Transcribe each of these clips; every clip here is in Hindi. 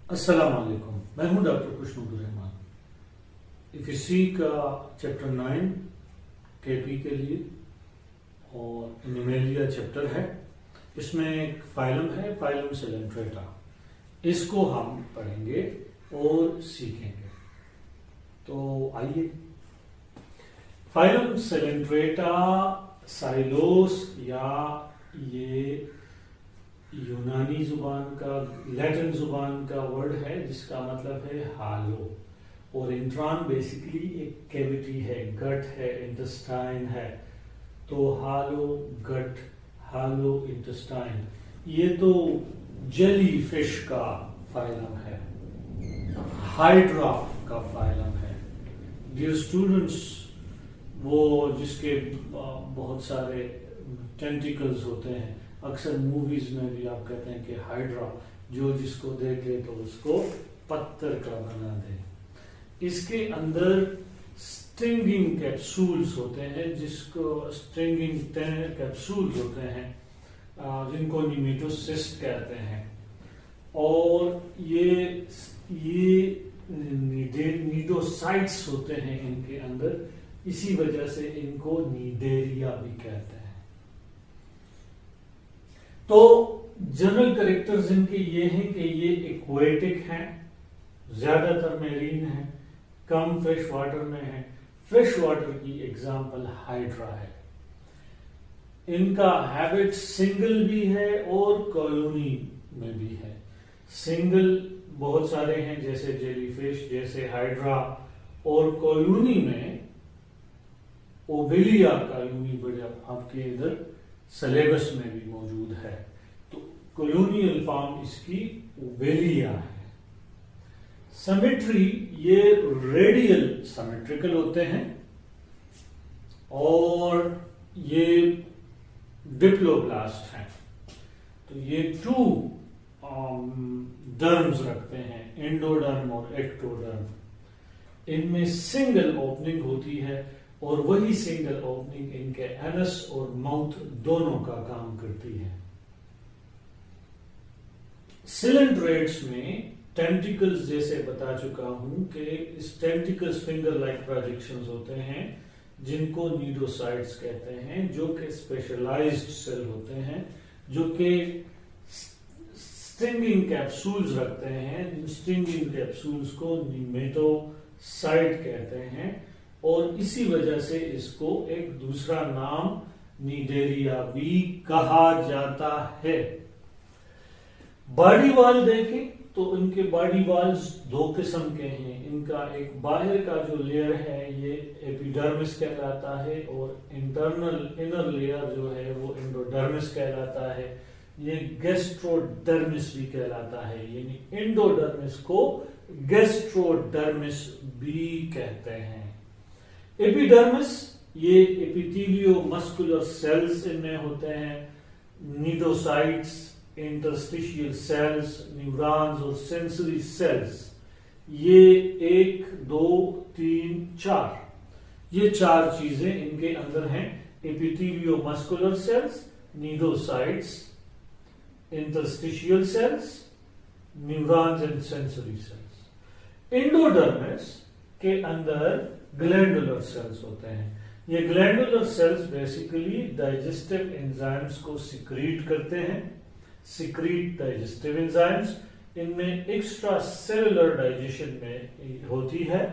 अस्सलाम वालेकुम, मैं हूं डॉक्टर खुशनुर इफिसी का चैप्टर 9 केपी के लिए और एनिमेलिया चैप्टर है। इसमें एक फाइलम है, फाइलम सेलेंट्रेटा। इसको हम पढ़ेंगे और सीखेंगे। तो आइए, फाइलम सेलेंट्रेटा साइलोस या ये यूनानी जुबान का, लैटिन जुबान का वर्ड है जिसका मतलब है हालो। और इंट्रॉन बेसिकली एक कैविटी है, गट है, इंटेस्टाइन है। तो हालो गट, हालो इंटेस्टाइन, ये तो जेली फिश का फाइलम है, हाइड्रा का फाइलम है। डियर स्टूडेंट्स, वो जिसके बहुत सारे टेंटिकल्स होते हैं, अक्सर मूवीज में भी आप कहते हैं कि हाइड्रा, जो जिसको देख ले तो उसको पत्थर का बना दे। इसके अंदर स्टिंगिंग कैप्सूल्स होते हैं, जिसको स्टिंगिंग कैप्सूल्स होते हैं, जिनको निमेटोसिस्ट कहते हैं। और ये नीडोसाइट्स होते हैं इनके अंदर, इसी वजह से इनको नीडेरिया भी कहते हैं। तो जनरल कैरेक्टर्स इनके ये हैं कि ये एक्वेटिक हैं, ज्यादातर मेरीन है, कम फ्रेश वाटर में है। फ्रेश वाटर की एग्जांपल हाइड्रा है। इनका हैबिट सिंगल भी है और कॉलोनी में भी है। सिंगल बहुत सारे हैं, जैसे जेलीफिश, जैसे हाइड्रा, और कॉलोनी में ओबेलिया कॉलोनी बड़े आपके इधर सिलेबस में भी मौजूद है। तो कॉलोनियल फॉर्म इसकी ओबेलिया है। सिमेट्री, ये रेडियल सिमेट्रिकल होते हैं और ये डिप्लोब्लास्ट हैं। तो ये टू डर्म्स रखते हैं, एंडोडर्म और एक्टोडर्म। इनमें सिंगल ओपनिंग होती है और वही सिंगल ओपनिंग इनके एनस और माउथ दोनों का काम करती है। सिलेंट्रेट्स में टेंटिकल्स, जैसे बता चुका हूं कि इस टेंटिकल्स फिंगर लाइक प्रोजेक्शंस होते हैं, जिनको नीडोसाइट्स कहते हैं, जो कि स्पेशलाइज्ड सेल होते हैं, जो कि स्टिंगिंग कैप्सूल्स रखते हैं। स्टिंगिंग कैप्सूल्स को निमेटोसाइट कहते हैं और इसी वजह से इसको एक दूसरा नाम नीडेरिया भी कहा जाता है। बॉडी वॉल देखें तो इनके बॉडी वॉल्स दो किस्म के हैं। इनका एक बाहर का जो लेयर है ये एपिडर्मिस कहलाता है और इंटरनल इनर लेयर जो है वो एंडोडर्मिस कहलाता है। ये गैस्ट्रोडर्मिस भी कहलाता है, यानी एंडोडर्मिस को गैस्ट्रोडर्मिस भी कहते हैं। एपिडर्मिस, ये एपिथेलियो मस्कुलर सेल्स इनमें होते हैं, नीडोसाइट्स, इंटरस्टिशियल सेल्स, न्यूरॉन्स और सेंसरी सेल्स। ये 1, 2, 3, 4, ये 4 चीजें इनके अंदर हैं। Epithelio muscular cells, cnidocytes, interstitial cells, neurons and sensory cells. Endodermis के अंदर ग्लैंडुलर सेल्स होते हैं। ये glandular cells basically digestive enzymes को सिक्रीट करते हैं, सिक्रीट डाइजेस्टिव एंजाइम्स। इनमें एक्स्ट्रा सेलुलर डाइजेशन में होती है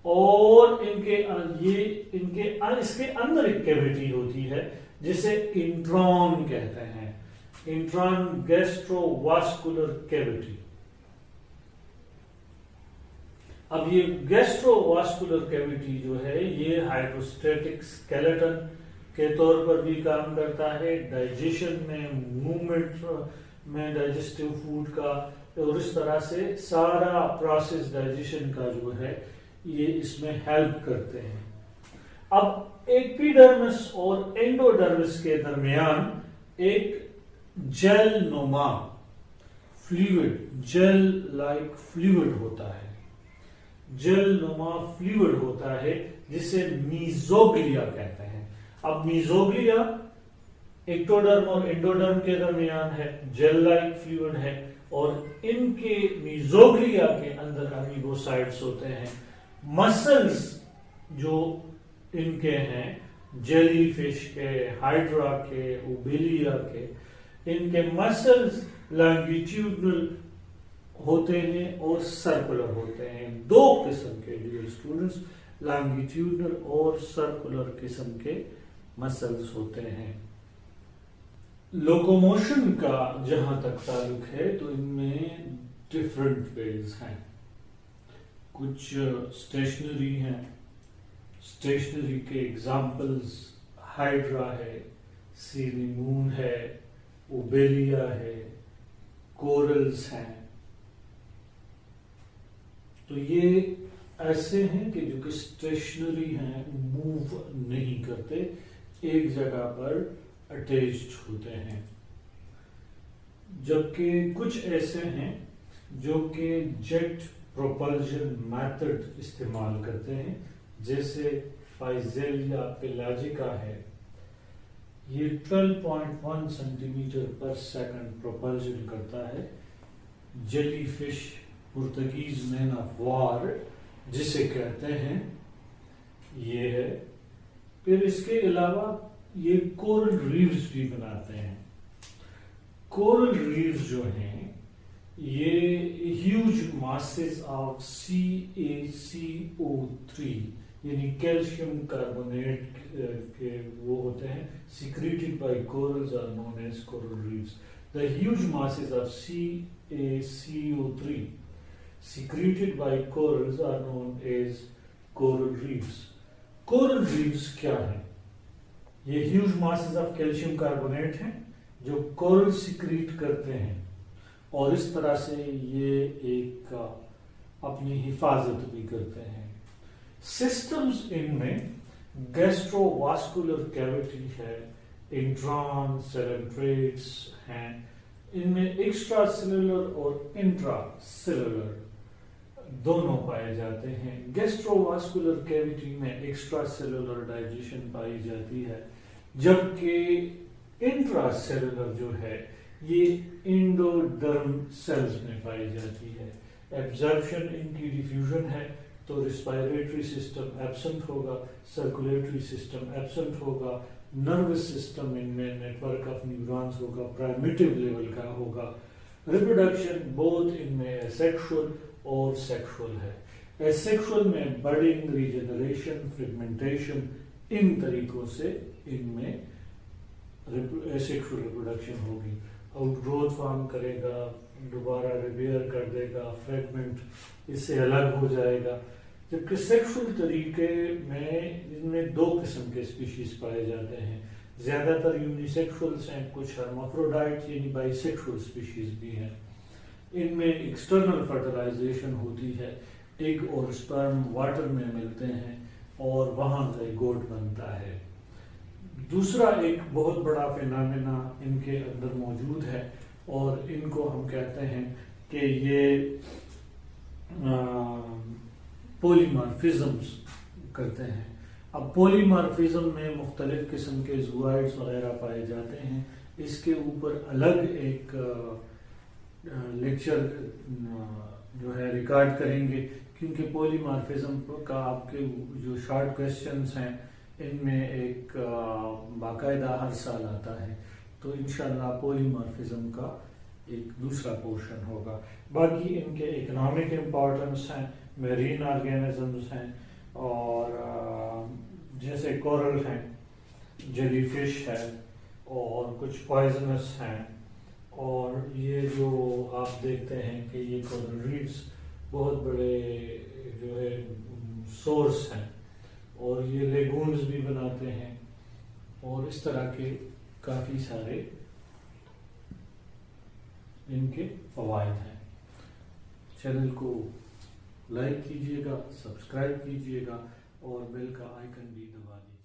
और इसके अंदर एक कैविटी होती है जिसे इंट्रॉन कहते हैं, इंट्रॉन गैस्ट्रोवास्कुलर कैविटी। अब ये गैस्ट्रोवास्कुलर कैविटी जो है ये हाइड्रोस्टेटिक स्केलेटन के तौर पर भी काम करता है, डाइजेशन में, मूवमेंट में, डाइजेस्टिव फूड का, और इस तरह से सारा प्रोसेस डाइजेशन का जो है ये इसमें हेल्प करते हैं। अब एपिडर्मिस और एंडोडर्मिस के दरमियान एक जेल नुमा फ्लूइड, जेल लाइक फ्लूइड होता है, जेल नुमा फ्लूइड होता है जिसे मीजोग्लिया कहते हैं। अब मीजोग्लिया एक्टोडर्म और एंडोडर्म के दरमियान है, जेल लाइक फ्लूइड है, और इनके मीजोग्लिया के अंदर अमीबोसाइट्स होते हैं। मसल्स जो इनके हैं, जेलीफिश के, हाइड्रा के, ओबेलिया के, इनके मसल्स लॉन्गिट्यूडनल होते हैं और सर्कुलर होते हैं। दो किस्म के डियर स्टूडेंट्स, लॉन्गिट्यूडनल और सर्कुलर किस्म के मसल्स होते हैं। लोकोमोशन का जहां तक ताल्लुक है तो इनमें डिफरेंट वेज हैं। कुछ स्टेशनरी हैं। स्टेशनरी के एग्जाम्पल्स हाइड्रा है, सीनीमून है, ओबेलिया है, कोरल्स हैं। तो ये ऐसे हैं कि जो कि स्टेशनरी हैं, मूव नहीं करते, एक जगह पर अटैच्ड होते हैं। जबकि कुछ ऐसे हैं जो कि जेट प्रोपल्जन मेथड इस्तेमाल करते हैं, जैसे फाइजेलिया पेलाजिका है। ये 12.1 सेंटीमीटर पर सेकंड प्रोपल्जन करता है। Jellyfish, Portuguese man of war जिसे कहते हैं, ये है। फिर इसके अलावा ये कोरल रीव्स भी बनाते हैं। कोरल रीव्स जो हैं ये ह्यूज मासेस ऑफ CaCO3 यानी कैल्शियम कार्बोनेट के वो होते हैं, secreted by corals are known as coral reefs. The huge masses of CaCO3 secreted by corals are known as coral reefs. Coral reefs क्या है? ये huge masses of calcium carbonate हैं जो कोरल सिक्रीट करते हैं और इस तरह से ये एक अपनी हिफाजत भी करते हैं। सिस्टम्स इनमें गैस्ट्रोवास्कुलर कैविटी है, इंट्रॉन सेलेंट्रेट्स हैं। इनमें एक्स्ट्रा सेलुलर और इंट्रा सेलुलर दोनों पाए जाते हैं। गैस्ट्रोवास्कुलर कैविटी में एक्स्ट्रा सेलुलर डाइजेशन पाई जाती है, जबकि इंट्रा सेलुलर जो है ये इंडोडर्म सेल्स में पाई जाती है। एब्जॉर्प्शन इनकी डिफ्यूजन है तो रिस्पायरेटरी सिस्टम एब्सेंट होगा, सर्कुलेटरी सिस्टम एब्सेंट होगा, नर्वस सिस्टम इनमें नेटवर्क ऑफ न्यूरॉन्स होगा, प्राइमिटिव लेवल का होगा। रिप्रोडक्शन बोथ इनमें एसेक्सुअल और सेक्सुअल है। एसेक्सुअल में बर्डिंग, रीजनरेशन, फ्रेगमेंटेशन, इन तरीकों से इनमें एसेक्सुअल रिप्रोडक्शन होगी। आउटग्रोथ फॉर्म करेगा, दोबारा रिपेयर कर देगा, फ्रेगमेंट इससे अलग हो जाएगा। जबकि सेक्सुअल तरीके में इनमें दो किस्म के स्पीशीज पाए जाते हैं। ज्यादातर यूनिसेक्सुअल्स हैं, कुछ हर्माफ्रोडाइट यानी बाइसेक्सुअल स्पीशीज भी हैं। इनमें एक्सटर्नल फर्टिलाइजेशन होती है, एग और स्पर्म वाटर में मिलते हैं और वहां ज़ाइगोट बनता है। दूसरा एक बहुत बड़ा फिनोमेना इनके अंदर मौजूद है और इनको हम कहते हैं कि ये पॉलीमॉर्फिज्म्स करते हैं। अब पॉलीमॉर्फिज्म में मुख्तलिफ किस्म के ज़ूआइड्स वगैरह पाए जाते हैं। इसके ऊपर अलग एक लेक्चर जो है रिकॉर्ड करेंगे, क्योंकि पॉलीमॉर्फिज्म का आपके जो शॉर्ट क्वेश्चंस हैं इनमें एक बाकायदा हर साल आता है, तो इंशाल्लाह पॉलीमॉर्फिज्म का एक दूसरा पोर्शन होगा। बाकी इनके इकोनॉमिक इम्पोर्टेंस हैं, मेरीन ऑर्गेनिजम्स हैं और जैसे कोरल हैं, जेलीफिश है और कुछ पॉइजनस हैं। और ये जो आप देखते हैं कि ये कोरल रीफ्स बहुत बड़े जो है सोर्स हैं और ये लेगून्स भी बनाते हैं और इस तरह के काफ़ी सारे इनके फ़वाइद हैं। चैनल को लाइक कीजिएगा, सब्सक्राइब कीजिएगा और बेल का आइकन भी दबा दीजिए।